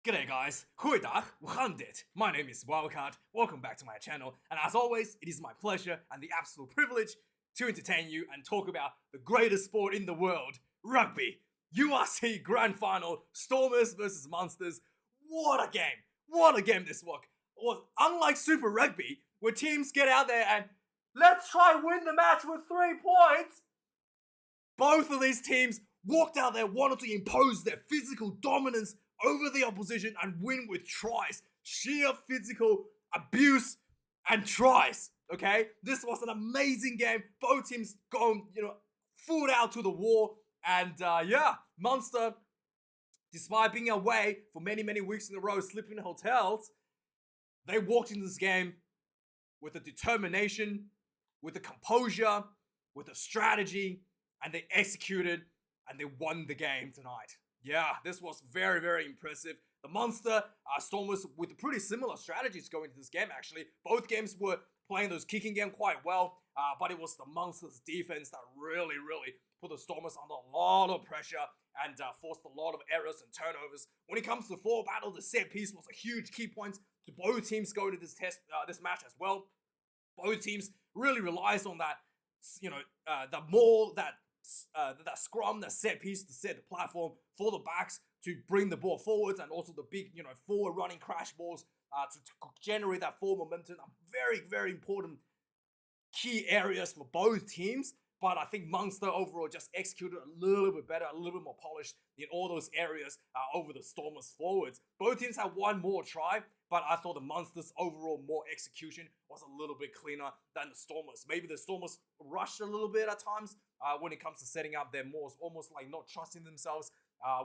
G'day guys, goeiedag, we gaan dit. My name is Wildkard, welcome back to my channel, and as always, it is my pleasure and the absolute privilege to entertain you and talk about the greatest sport in the world, rugby. URC Grand Final, Stormers vs Munsters. What a game this was. Unlike Super Rugby, where teams get out there and let's try and win the match with 3 points. Both of these teams walked out there, wanted to impose their physical dominance over the opposition and win with tries. Sheer physical abuse and tries, okay? This was an amazing game. Both teams going, full out to the wall. And Munster, despite being away for many, many weeks in a row, sleeping in hotels, they walked into this game with a determination, with a composure, with a strategy, and they executed and they won the game tonight. Yeah, this was very, very impressive. The Munster Stormers with pretty similar strategies going into this game, actually. Both games were playing those kicking game quite well, but it was the Munster's defense that really, really put the Stormers under a lot of pressure and forced a lot of errors and turnovers. When it comes to the forward battle, the set piece was a huge key point to both teams going to this match as well. Both teams really relies on that, that scrum, that set piece to set the platform for the backs to bring the ball forwards, and also the big, forward running crash balls to generate that forward momentum. Very, very important key areas for both teams. But I think Munster overall just executed a little bit better, a little bit more polished in all those areas over the Stormers forwards. Both teams had one more try, but I thought the Munster's overall more execution was a little bit cleaner than the Stormers. Maybe the Stormers rushed a little bit at times when it comes to setting up their moves, almost like not trusting themselves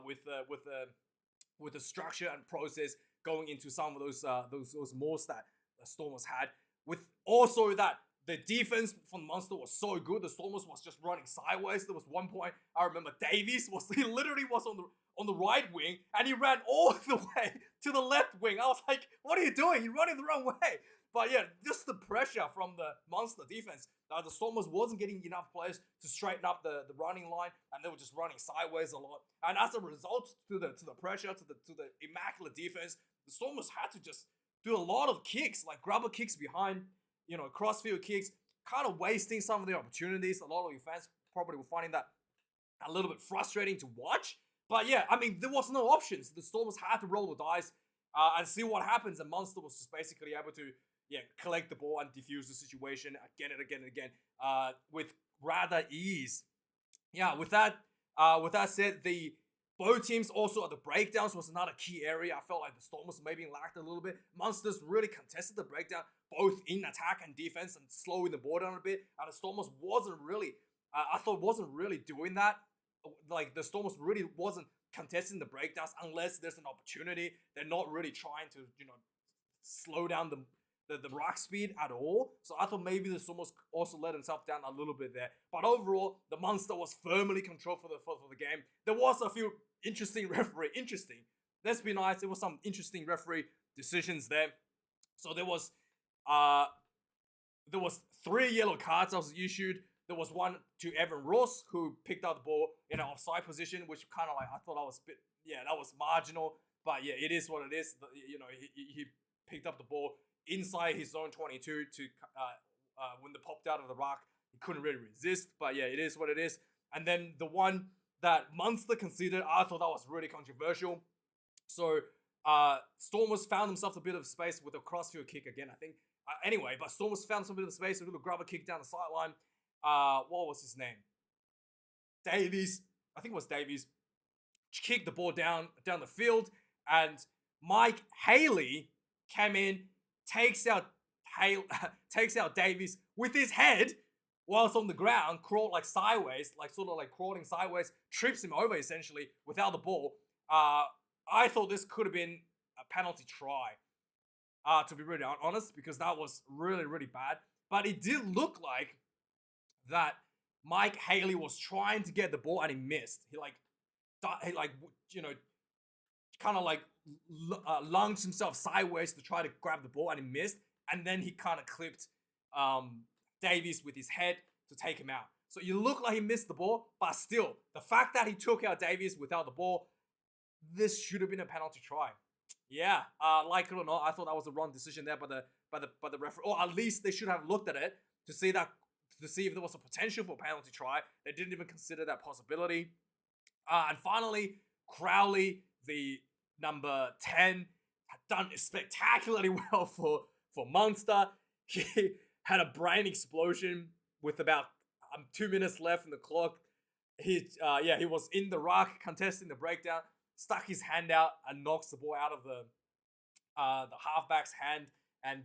with the structure and process going into some of those moves that the Stormers had. With also that the defense from Munster was so good, the Stormers was just running sideways. There was one point I remember Davies he literally was on the right wing and he ran all the way to the left wing. I was like, what are you doing? You're running the wrong way. But yeah, just the pressure from the Munster defense. The Stormers wasn't getting enough players to straighten up the running line, and they were just running sideways a lot. And as a result, to the pressure, to the immaculate defense, the Stormers had to just do a lot of kicks, like grubber kicks behind, crossfield kicks, kind of wasting some of the opportunities. A lot of your fans probably were finding that a little bit frustrating to watch. But yeah, I mean, there was no options. The Stormers had to roll the dice and see what happens. And Munster was just basically able to collect the ball and defuse the situation again and again and again with rather ease. Yeah, with that said, both teams also at the breakdowns was another key area. I felt like the Stormers maybe lacked a little bit. Munsters really contested the breakdown, both in attack and defense, and slowing the ball down a bit. And the Stormers wasn't really doing that. Like, the Stormers really wasn't contesting the breakdowns unless there's an opportunity. They're not really trying to, slow down the ruck speed at all. So I thought maybe the Stormers also let themselves down a little bit there. But overall, the Munster was firmly controlled for the game. There was a few interesting, let's be nice, there was some interesting referee decisions there. So there was 3 yellow cards that was issued. There was one to Evan Ross, who picked up the ball in an offside position, which kind of like, I thought that was a bit, that was marginal. But yeah, it is what it is. He picked up the ball inside his zone 22 to when they popped out of the ruck. He couldn't really resist. But yeah, it is what it is. And then the one that Munster conceded, I thought that was really controversial. So Stormers found themselves a bit of space with a crossfield kick again, I think. Anyway, but Stormers found some bit of space, a little grubber kick down the sideline. What was his name? Davies. I think it was Davies. Kicked the ball down the field, and Mike Haley came in, takes out Davies with his head whilst on the ground, crawled like sideways, like sort of like crawling sideways, trips him over essentially without the ball. I thought this could have been a penalty try, to be really honest, because that was really, really bad. But it did look like that Mike Haley was trying to get the ball and he missed. He kind of like lunged himself sideways to try to grab the ball and he missed. And then he kind of clipped Davies with his head to take him out. So you look like he missed the ball, but still, the fact that he took out Davies without the ball, this should have been a penalty try. Yeah, like it or not, I thought that was a wrong decision there by the referee, or at least they should have looked at it to see if there was a potential for a penalty try. They didn't even consider that possibility. And finally, Crowley, the number 10, had done spectacularly well for Munster. He had a brain explosion with about 2 minutes left in the clock. He was in the ruck, contesting the breakdown, stuck his hand out and knocks the ball out of the halfback's hand. And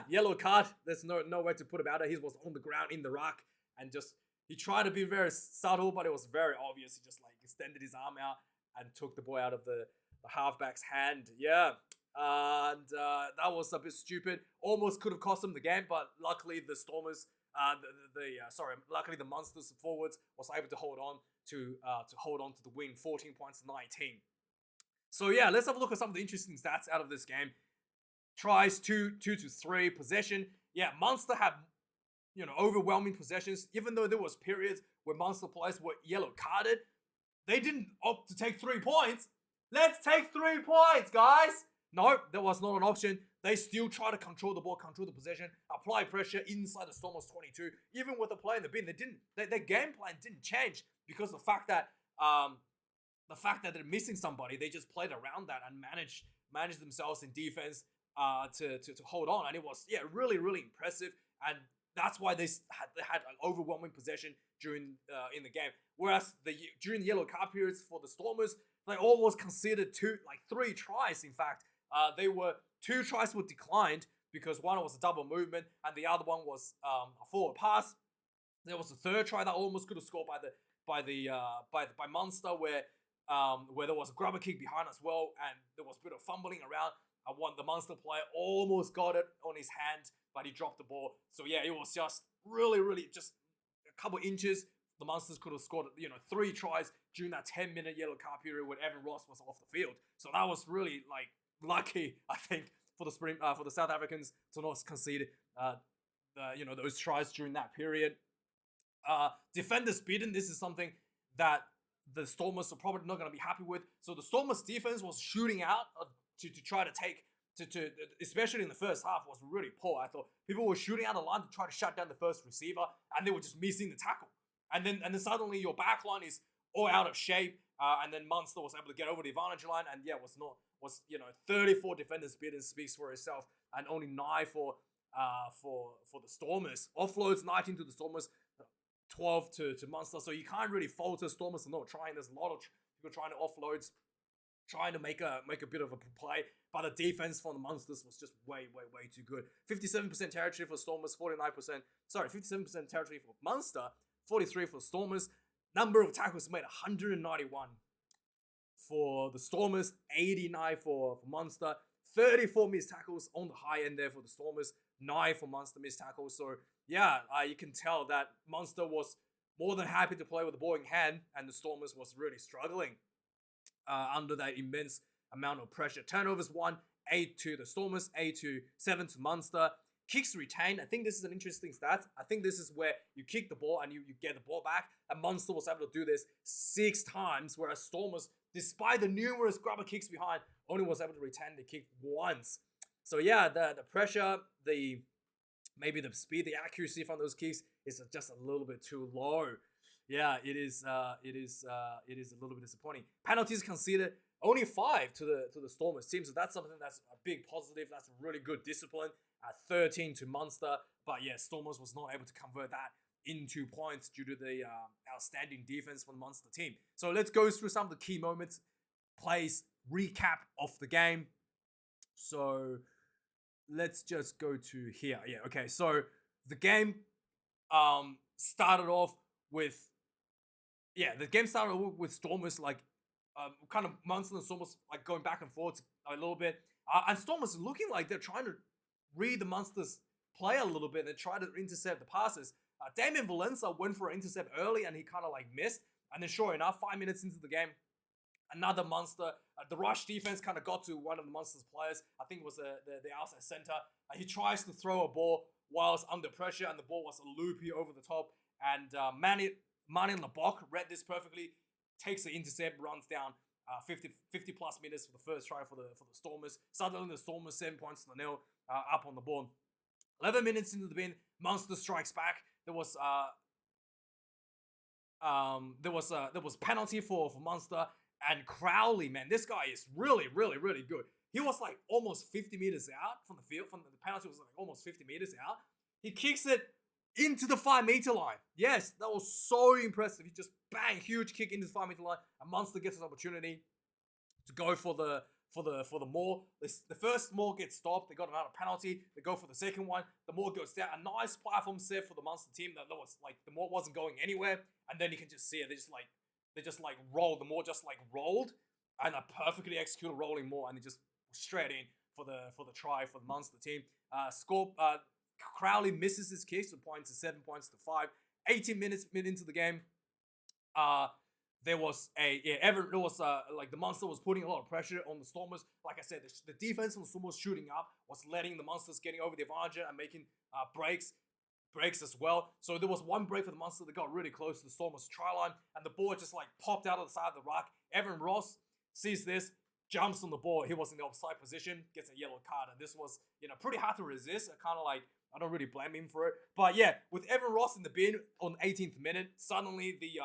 yellow card. There's no way to put about it. He was on the ground in the ruck and just he tried to be very subtle, but it was very obvious. He just like extended his arm out and took the ball out of the halfback's hand. Yeah. And that was a bit stupid. Almost could have cost him the game, but luckily the Stormers, luckily the Munsters forwards was able to hold on to the win, 14 points to 19. So yeah, let's have a look at some of the interesting stats out of this game. Tries 2 to 3, possession. Yeah, Munster had overwhelming possessions. Even though there was periods where Munster players were yellow carded, they didn't opt to take 3 points. Let's take 3 points, guys. No, that was not an option. They still try to control the ball, control the possession, apply pressure inside the Stormers 22. Even with the play in the bin, their game plan didn't change because of the fact that they're missing somebody. They just played around that and managed themselves in defense to hold on, and it was really really impressive, and that's why they had an overwhelming possession during in the game. Whereas during the yellow card periods for the Stormers, they almost conceded 3 tries. In fact, 2 tries were declined because one was a double movement and the other one was a forward pass. There was a third try that almost could have scored by Munster where there was a grubber kick behind as well, and there was a bit of fumbling around. The Munster player almost got it on his hand, but he dropped the ball. So yeah, it was just really, really just a couple inches. The Munsters could have scored, 3 tries during that 10-minute yellow card period when Evan Ross was off the field. So that was really lucky, I think, for the South Africans to not concede those tries during that period. Defenders beaten. This is something that the Stormers are probably not going to be happy with. So the Stormers defense was shooting out to try to take especially in the first half, was really poor. I thought people were shooting out the line to try to shut down the first receiver, and they were just missing the tackle. And then suddenly your back line is all out of shape, and then Munster was able to get over the advantage line, and 34 defenders beaten speaks for itself, and only 9 for the Stormers. Offloads 19 to the Stormers, 12 to Munster. So you can't really fault the Stormers for not trying. There's a lot of people trying to offloads, trying to make a bit of a play, but the defense from the Munsters was just way too good. 57% territory for Stormers, 57% territory for Munster, 43 for Stormers. Number of tackles made, 191 for the Stormers, 89 for Munster. 34 missed tackles on the high end there for the Stormers, 9 for Munster missed tackles. So yeah, you can tell that Munster was more than happy to play with the ball in hand, and the Stormers was really struggling under that immense amount of pressure. Turnovers 1, 8 to the Stormers, 7 to Munster. Kicks retained. I think this is an interesting stat. I think this is where you kick the ball and you get the ball back. And Munster was able to do this 6 times, whereas Stormers, despite the numerous grubber kicks behind, only was able to retain the kick once. So yeah, the pressure, maybe the speed, the accuracy from those kicks is just a little bit too low. Yeah, it is a little bit disappointing. Penalties conceded, only 5 to the Stormers team, so that's something that's a big positive. That's really good discipline. 13 to Munster, but yeah, Stormers was not able to convert that into points due to the outstanding defense from the Munster team. So let's go through some of the key moments, plays, recap of the game. So let's just go to here. Yeah, okay. So the game started off with Stormers kind of Munster and Stormers going back and forth a little bit, and Stormers looking like they're trying to read the Munsters play a little bit and try to intercept the passes. Damien Valenza went for an intercept early and he kind of missed. And then sure enough, 5 minutes into the game, another Munster, the rush defense kind of got to one of the Munsters players. I think it was the outside center. He tries to throw a ball whilst under pressure, and the ball was a loopy over the top. And Manny Lebok read this perfectly, takes the intercept, runs down 50 plus minutes for the first try for the Stormers. Suddenly the Stormers 7 points to 0 up on the board. 11 minutes into the bin, Munster strikes back. There was penalty for Munster, and Crowley, man, this guy is really good. He was like almost 50 meters out from the field. From the penalty was like almost 50 meters out. He kicks it into the 5-meter line. Yes, that was so impressive. He just bang, huge kick into the 5-meter line, and Munster gets an opportunity to go for the maul. The first maul gets stopped. They got another penalty. They go for the second one. The maul goes down. A nice platform set for the Munster team. That was like the maul wasn't going anywhere, and then you can just see it. They just rolled. The maul just like rolled, and a perfectly executed rolling maul, and they just straight in for the try for the Munster team. Crowley misses his kick, so points to 7 points to 5. 18 minutes into the game, there was like the Munster was putting a lot of pressure on the Stormers. Like I said, the defense on the Stormers shooting up was letting the Munsters getting over the advantage and making breaks as well. So there was one break for the Munster that got really close to the Stormers try line, and the ball just like popped out of the side of the ruck. Evan Ross sees this, jumps on the ball. He was in the offside position, gets a yellow card, and this was pretty hard to resist. I don't really blame him for it. But yeah, with Evan Ross in the bin on 18th minute, suddenly the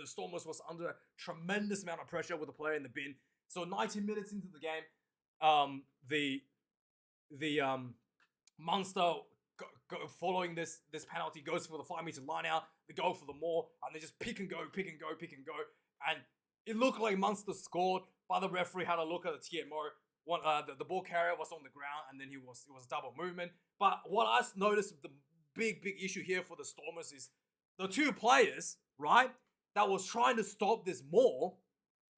Stormers was under a tremendous amount of pressure with the player in the bin. So 19 minutes into the game, the Munster following this penalty goes for the 5-meter line out. They go for the maul, and they just pick and go. And it looked like Munster scored, but the referee had a look at the TMO. The ball carrier was on the ground, and then it was double movement. But what I noticed, the big issue here for the Stormers is the two players, right, that was trying to stop this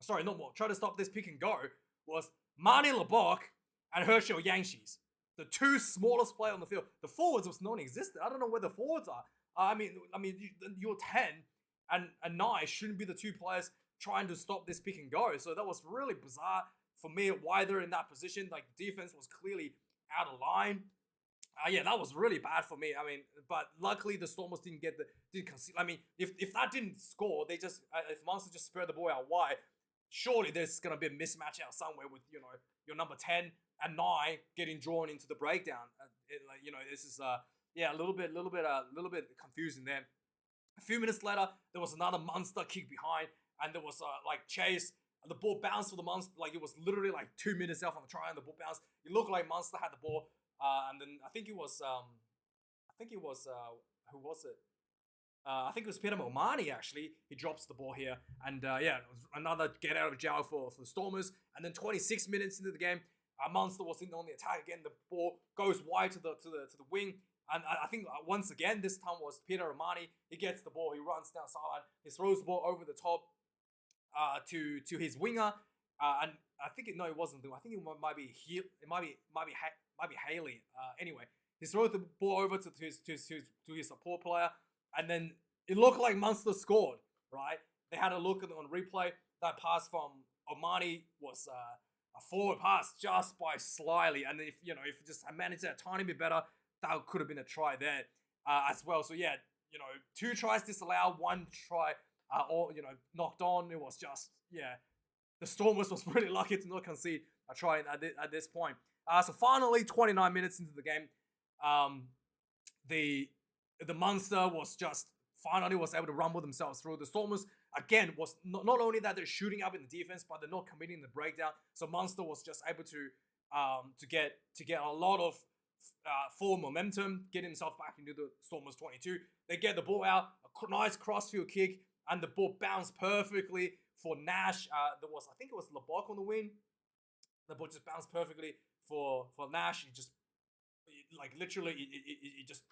trying to stop this pick and go, was Marnie LeBoc and Herschel Yangshis, the two smallest players on the field. The forwards was non-existent. I don't know where the forwards are. I mean, your 10 and 9 shouldn't be the two players trying to stop this pick and go. So that was really bizarre for me, why they're in that position. Like, the defense was clearly out of line. Yeah, that was really bad for me. I mean, but luckily the Stormers didn't concede. I mean, if that didn't score, they just if Munster just spurred the ball out wide, surely there's gonna be a mismatch out somewhere with your number 10 and 9 getting drawn into the breakdown. This is a little bit confusing there. A few minutes later, there was another Munster kick behind, and there was chase. The ball bounced for the Munster, like it was literally like 2 minutes out from the try, and the ball bounced. It looked like Munster had the ball, and then I think it was who was it? I think it was Peter Momani actually. He drops the ball here, and it was another get out of jail for the Stormers. And then 26 minutes into the game, Munster was on the attack again. The ball goes wide to the wing, and I think once again this time was Peter Romani. He gets the ball, he runs down sideline, he throws the ball over the top to his winger, and I think it wasn't. I think it might be Haley. Anyway, he throws the ball over to his support player, and then it looked like Munster scored. Right? They had a look on replay. That pass from Omani was a forward pass just by slightly, and if just I managed that a tiny bit better, that could have been a try there as well. So yeah, 2 tries disallowed, 1 try knocked on. It was just the Stormers was pretty lucky to not concede a try at this point. So finally, 29 minutes into the game, the Munster was able to rumble themselves through. The Stormers again was not only that they're shooting up in the defense, but they're not committing the breakdown. So Munster was just able to get a lot of forward momentum, get himself back into the Stormers 22. They get the ball out, a nice crossfield kick, and the ball bounced perfectly for Nash. I think it was LeBoc on the wing. The ball just bounced perfectly for Nash. It just it just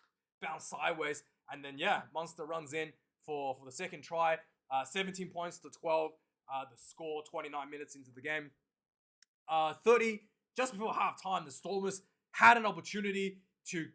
bounced sideways, and then Munster runs in for the second try. 17 points to 12. The score 29 minutes into the game. 30 just before halftime, the Stormers had an opportunity to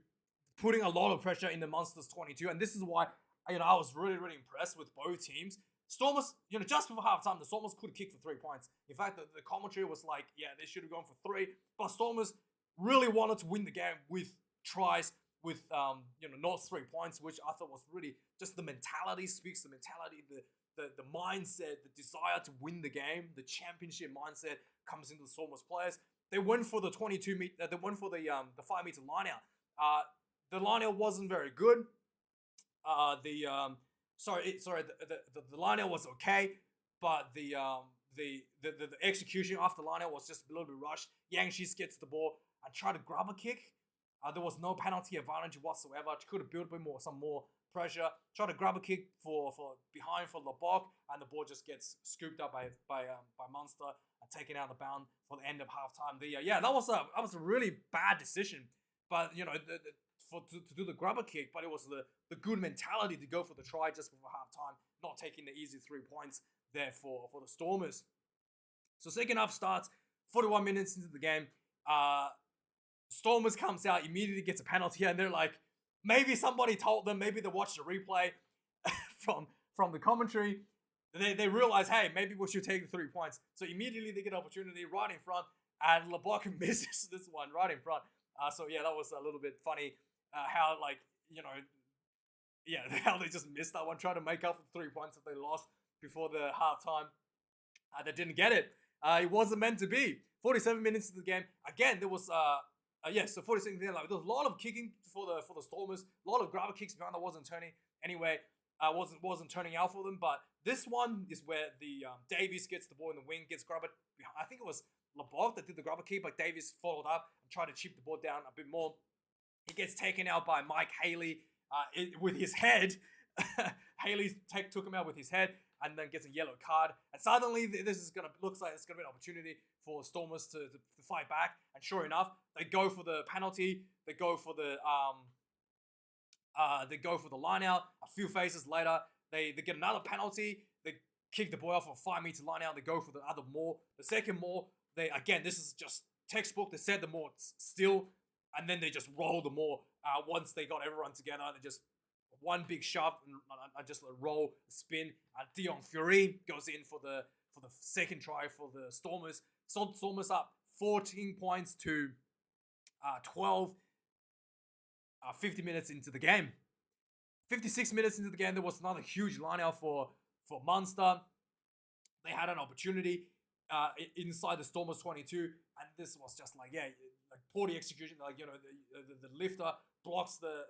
putting a lot of pressure in the Munsters 22, and this is why I was really impressed with both teams. Stormers, just before halftime, the Stormers could kick for 3 points. In fact, the commentary was like, they should have gone for 3. But Stormers really wanted to win the game with tries, with not 3 points, which I thought was really just the mentality speaks. The mentality, the mindset, the desire to win the game, the championship mindset comes into the Stormers players. They went for the 22 meter. They went for the 5 meter line out. The line out wasn't very good. The line out was okay, but the execution after line out was just a little bit rushed. Yang Shis gets the ball and tried to grab a kick. There was no penalty advantage whatsoever. Could have built a bit more, some more pressure. Tried to grab a kick for behind for Lebok, and the ball just gets scooped up by Munster and taken out of the bound for the end of halftime. That was a really bad decision, but to do the grabber kick, but it was the good mentality to go for the try just before halftime, not taking the easy 3 points there for the Stormers. So second half starts, 41 minutes into the game. Stormers comes out, immediately gets a penalty, and they're like, maybe somebody told them, maybe they watched the replay from the commentary. They realize, hey, maybe we should take the 3 points. So immediately they get an opportunity right in front, and Lebok misses this one right in front. So that was a little bit funny how how they just missed that one, trying to make up for the 3 points that they lost before the halftime. They didn't get it. It wasn't meant to be. 47 minutes into the game. Again, there was so 46 minutes. There was a lot of kicking for the Stormers. A lot of grabber kicks behind that wasn't turning anyway. Wasn't turning out for them. But this one is where the Davies gets the ball in the wing, gets grabber. I think it was Lebok that did the grabber kick, but Davies followed up and tried to chip the ball down a bit more. He gets taken out by Mike Haley with his head. Haley took him out with his head and then gets a yellow card. And suddenly looks like it's gonna be an opportunity for Stormers to fight back. And sure enough, they go for the penalty. They go for the line out. A few phases later, they get another penalty. They kick the ball off for a 5 meter line out. They go for the other maul. The second maul, this is just textbook. They set the maul still, and then they just roll the maul. Once they got everyone together, they just one big shove and just a roll, spin. Dion Fury goes in for the second try for the Stormers. Stormers up 14 points to 12. 50 minutes into the game. 56 minutes into the game, there was another huge line-out for Munster. They had an opportunity inside the Stormers 22, and this was just like poor execution. The lifter blocks the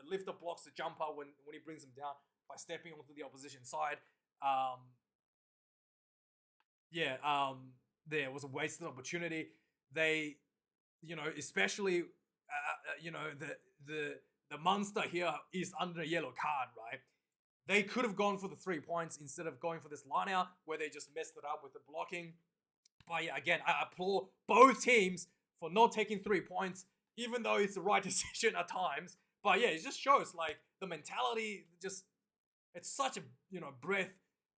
lifter blocks the jumper when he brings him down by stepping onto the opposition side. There was a wasted opportunity. They, especially the Munster here is under a yellow card, right? They could have gone for the 3 points instead of going for this line out where they just messed it up with the blocking. But again, I applaud both teams for not taking 3 points, even though it's the right decision at times. But it just shows the mentality. It's such a breath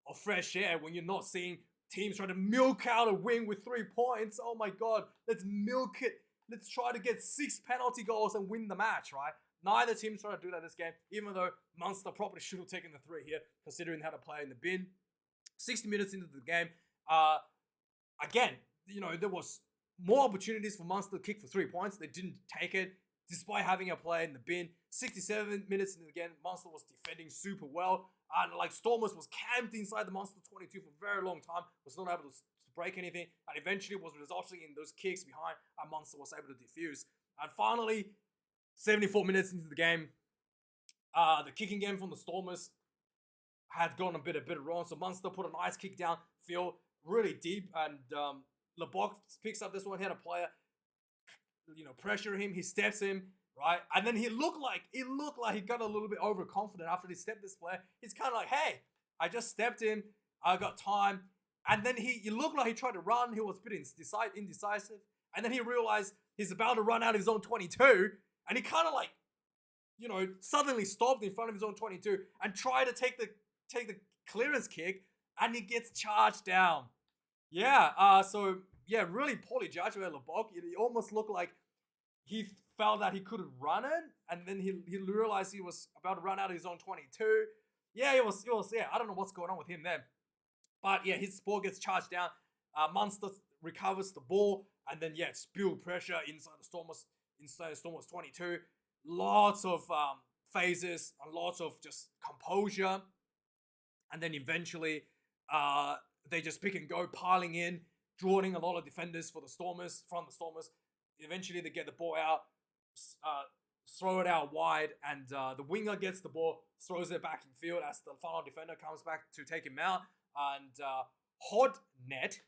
of fresh air when you're not seeing teams trying to milk out a win with 3 points. Oh my God, let's milk it. Let's try to get 6 penalty goals and win the match, right? Neither team's trying to do that this game, even though Munster probably should have taken the 3 here, considering how to play in the bin. 60 minutes into the game, again, there was more opportunities for Munster to kick for 3 points. They didn't take it, despite having a play in the bin. 67 minutes into the game, Munster was defending super well. And Stormers was camped inside the Munster 22 for a very long time, was not able to break anything, and eventually was resulting in those kicks behind, and Munster was able to defuse. And finally, 74 minutes into the game, the kicking game from the Stormers had gone a bit wrong, so Munster put a nice kick down, field really deep, and Lebok picks up this one. He had a player, pressure him. He steps him, right, and then he looked like he got a little bit overconfident after he stepped this player. He's kind of like, hey, I just stepped him. I got time. And then he looked like he tried to run. He was a bit indecisive. And then he realized he's about to run out of his own 22. And he kind of suddenly stopped in front of his own 22 and tried to take the clearance kick. And he gets charged down. Really poorly judged by Lebok. It almost looked like he felt that he couldn't run it. And then he realized he was about to run out of his own 22. It was I don't know what's going on with him then. But his ball gets charged down. Munster recovers the ball, and then spill pressure inside the Stormers 22. Lots of phases and lots of just composure. And then eventually, they just pick and go, piling in, drawing a lot of defenders for the Stormers, from the Stormers. Eventually, they get the ball out, throw it out wide, and the winger gets the ball, throws it back in field as the final defender comes back to take him out. And Hodnet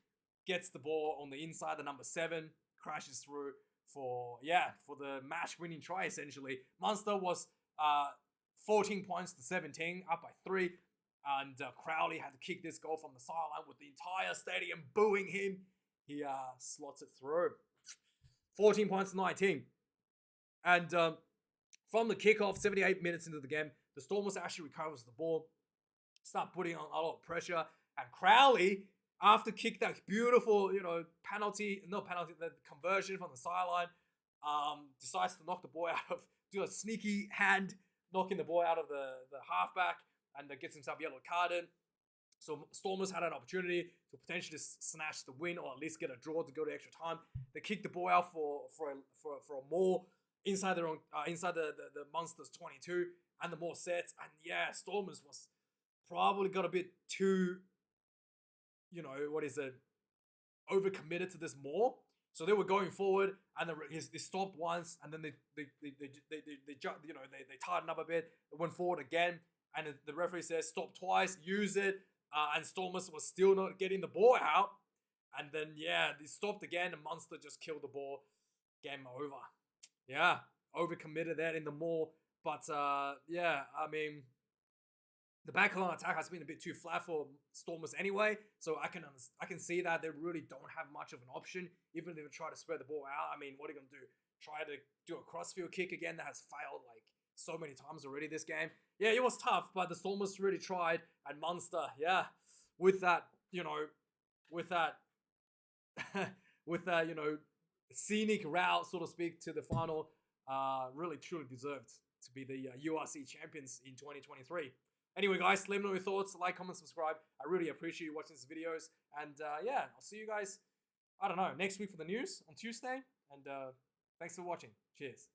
gets the ball on the inside, the number 7, crashes through for the match-winning try, essentially. Munster was 14 points to 17, up by 3. And Crowley had to kick this goal from the sideline with the entire stadium booing him. He slots it through. 14 points to 19. And from the kickoff, 78 minutes into the game, the Stormers actually recovers the ball, start putting on a lot of pressure. And Crowley, after kick that beautiful, the conversion from the sideline, decides to knock the ball out of, do a sneaky hand, knocking the ball out of the halfback, and gets himself yellow carded. So Stormers had an opportunity to potentially snatch the win, or at least get a draw to go to extra time. They kicked the ball out for a more inside their own, inside the Munsters 22, and the more sets. And yeah, Stormers was probably got a bit too, overcommitted to this more. So they were going forward, and they stopped once, and then they tightened up a bit. They went forward again, and the referee says stop twice, use it, and Stormers was still not getting the ball out. And then they stopped again, and Munster just killed the ball. Game over. Yeah, overcommitted there in the more, but the backline attack has been a bit too flat for Stormers anyway, so I can see that they really don't have much of an option, even if they try to spread the ball out. I mean, what are you going to do? Try to do a crossfield kick again that has failed like so many times already this game. Yeah, it was tough, but the Stormers really tried, and Munster, with that scenic route, so to speak, to the final, really truly deserved to be the URC champions in 2023. Anyway, guys, let me know your thoughts. Like, comment, subscribe. I really appreciate you watching these videos. And I'll see you guys, next week for the news on Tuesday. And thanks for watching. Cheers.